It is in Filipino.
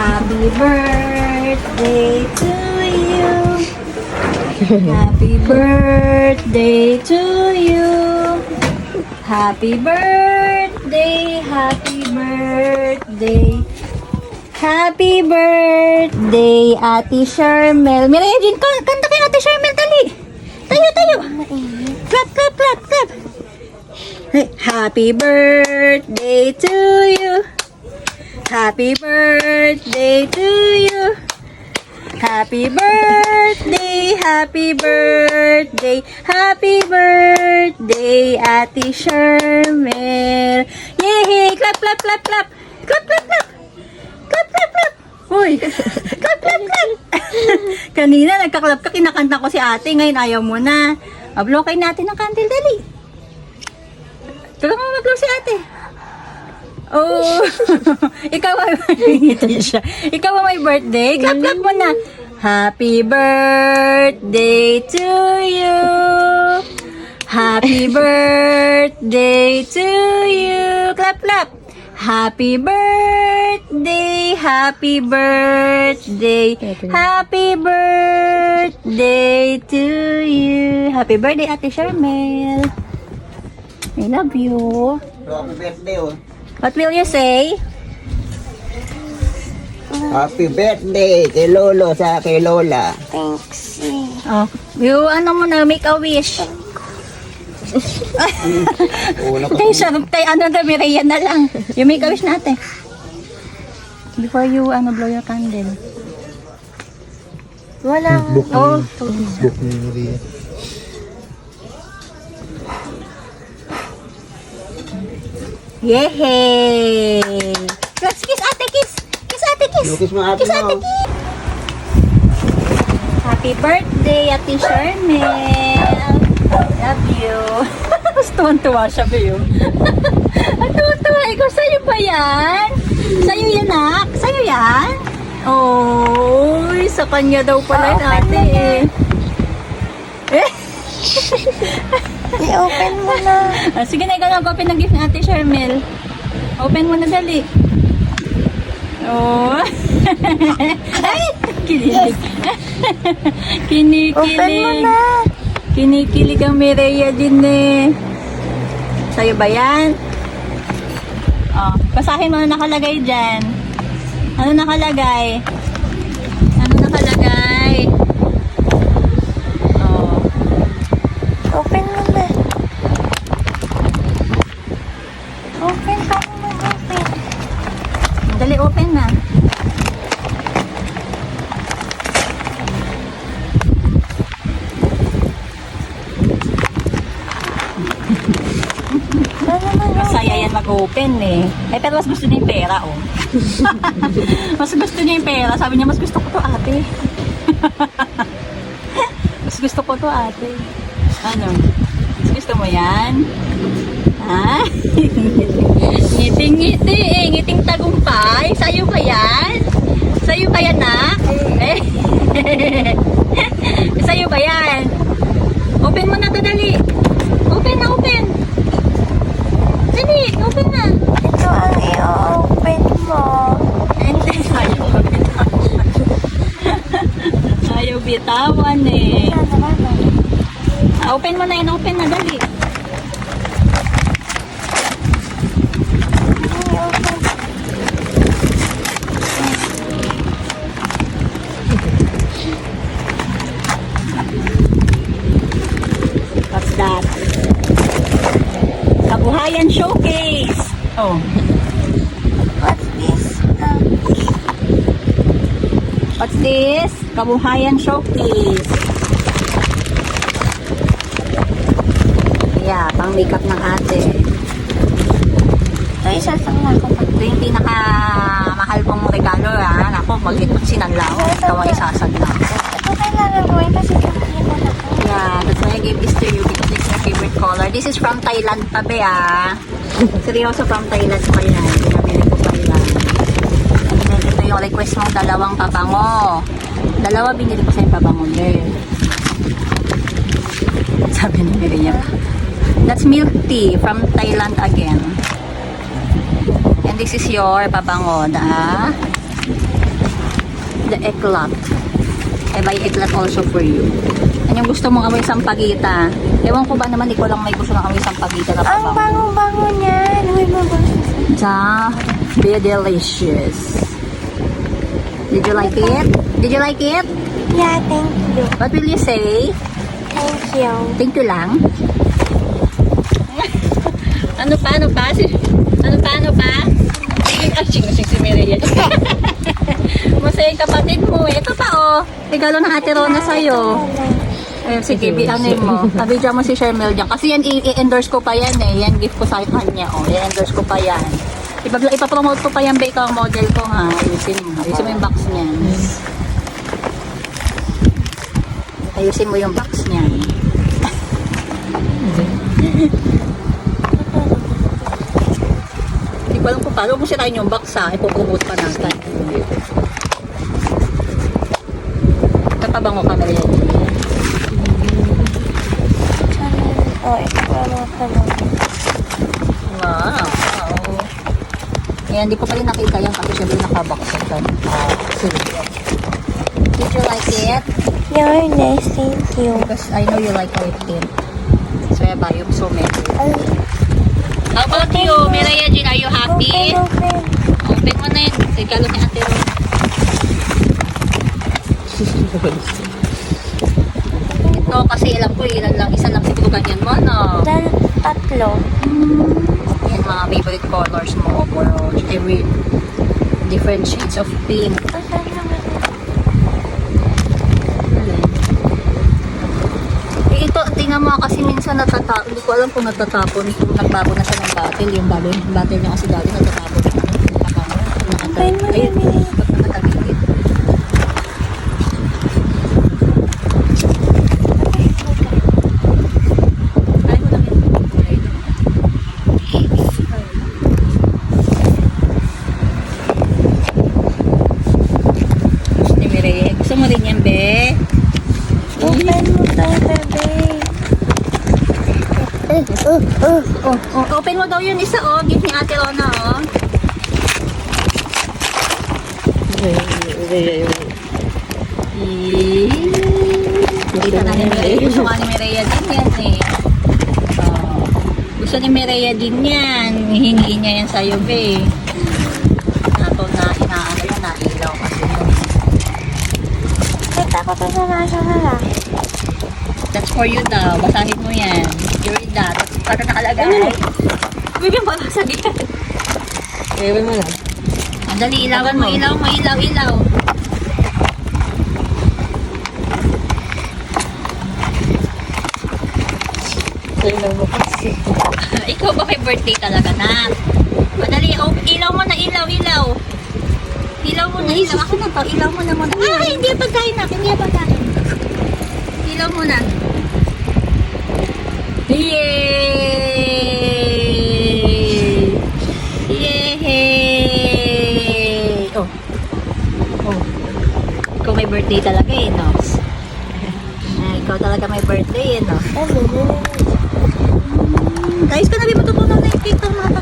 Happy birthday to you. Happy birthday to you. Happy birthday, happy birthday. Happy birthday, Ate Sharmel. Mireya Jean, kanta kayo Ate Sharmel, dali. Tayo, tayo. Clap, clap, clap, clap. Happy birthday to you. Happy birthday to you. Happy birthday, happy birthday, happy birthday, Ate Sharmel. Yay! Clap, clap, clap, clap. Clap, clap, clap. Clap, clap, clap. Uy, clap, clap, clap. Kanina nagka-clap ka, kinakanta ko si ate, ngayon ayaw mo na. Blow kayo natin ng candle, dali. Tulungan mo mag-blow si ate. Oh, ikaw ay siya. Ikaw ay may birthday. Clap, clap mo na. Happy birthday to you. Happy birthday to you. Clap, clap. Happy birthday, happy birthday, happy birthday to you. Happy birthday, Ate Sharmel. I love you. Happy birthday, oh. What will you say? Happy birthday kay Lolo sa kay Lola. Thanks. Oh, you ano mo na, make a wish. Kay siya, kay ano na, Mireya na lang. You make a wish natin. Before you blow your candle. Wala. Oh, Book ni Maria. yehey! Let's kiss ate, kiss! Kiss ate, kiss! Kiss mo ate Kiss ate, mo. kiss! Happy birthday, Ate Sharmel! Love you! Tuwan-tuwa siya ba yun? Ang tuwa-tuwa. Ikaw, sa'yo ba yan? Sa'yo yan, nak? Sa'yo yan? Oh, sa kanya daw pala yun, ate eh. I-open mo na. Sige na, ikaw lang open ng gift ni Ate Sharmel. Open mo na dali. Oh. Ay, kinikilig. Kinikilig. Open mo na. Kinikilig ang Mireya din eh. Sa'yo ba yan? Oh, basahin mo na nakalagay dyan. Ano nakalagay? Ano nakalagay? Oh. Open mo na. Open ka mo open. Dali, open na. Masaya yan mag-open eh. Eh, pero mas gusto niya yung pera, oh. Mas gusto niya yung pera. Sabi niya, mas gusto ko to, ate. Mas gusto ko to, ate. Ano? Mas gusto mo yan? Ha? Ngiting-ngiti eh. Ngiting tagumpay. Sa'yo ba yan? Sa'yo ba yan, nak? Eh? Sa'yo ba yan? Open mo na to, dali. Open na, open. Dali, open na. Ito ang i-open mo. Hindi, ayaw bitawan. Ayaw bitawan eh. Open mo na yun, open na, dali. What's that? Kabuhayan Showcase. Oh. What's this? What's this? Kabuhayan Showcase. Yeah, pang makeup ng ate. Ito isasama ko pa. Ito yung pinakamahal pong regalo, ha? Ako, sinanla ako. Ito ang isasanla ko. Ito kailangan gawin kasi kakain na ako. Yeah, that's why I gave this to you because it's my favorite color. This is from Thailand pa be, ah. Seryoso, from Thailand pa yan. Pinamili ko pa yan. And then, ito yung request mong dalawang pabango. Dalawa binili ko sa yung pabango, girl. Sabi ni Miriam. That's milk tea from Thailand again. And this is your pabango, the eclat. I buy eclat also for you. Ano yung gusto mong amoy sampagita? Ewan ko ba naman, ikaw lang may gusto ng amoy sampagita na Ang pabango. bango-bango niyan. Uy, mabango. Cha, be delicious. Did you like it? Did you like it? Yeah, thank you. What will you say? Thank you. Thank you lang. Ano pa? Ano pa? Ano pa? Sing si Mireya. Masaya yung kapatid mo eh. Ito pa oh. Regalo ng Ate Rona sa'yo. Eh, sige, ano mo. Abidyan mo si Shermel dyan. Kasi yan, i-endorse ko pa yan eh. Yan, gift ko sa kanya. Oh, i-endorse ko pa yan. Ipapromote ko pa yan, ba ikaw ang model ko ha. Ayusin mo. Ayusin mo yung box niyan. Ayusin mo yung box niyan. Hindi ko alam kung paano kung sirain yung box ha. Ipopromote pa natin. Kapabango ka na yan. Oh, ito pa mo. Wow. Ayan, hindi ko pa rin nakita yan kasi syempre nakabox yan. Sige. Did you like it? You're nice, thank you. Because I know you like white tint. So I buy you so many. How about you, Mireya Jean? Are you happy? Open. Open mo na yun. Regalo ni Ate Ron. Ito kasi ilang ko, ilan lang. Isa lang siguro ganyan mo, no? Tatlo. Yan mga favorite colors mo. Overall, every different shades of pink. Asan naman? Ito, tingnan mo kasi minsan natatapon. Hindi ko alam kung natatapon. Kung nagbago na siya ng bottle. Yung bottle niya kasi dati natatapon. Ay, marami. Nakatagigit. Ay, mo lang yun. Gusto ni Mireya. Gusto mo rin yan, be? Open mo daw, bebe. Open mo daw yun isa, oh. Gift ni Ate Rona, oh. Kita na ni Mireya. Gusto nga ni Mireya din yan, eh. Oh. Gusto ni Mireya din yan. Hihingi niya yan sa'yo, be. Nato na inaano yan, nailaw kasi yun. Kita ko to sa national. That's for you daw. Basahin mo yan. You read that. Para nakalagay. Bigyan mo lang sa gitan. Ewan mo na. Dali, ilawan mo, ilaw mo, ilaw. Sa'yo lang mo kasi. Ikaw ba may birthday talaga na? Madali, ilaw mo na, ilaw. Ilaw mo na, ilaw. Ako na to, ilaw mo na muna. Ay, hindi pagkain natin, hindi pagkain. Ilaw mo na. Yay! Yay! Oh. Ikaw may birthday talaga eh, no? Ikaw talaga may birthday eh, no? Guys, kanabi matutunan na yung cake ng mga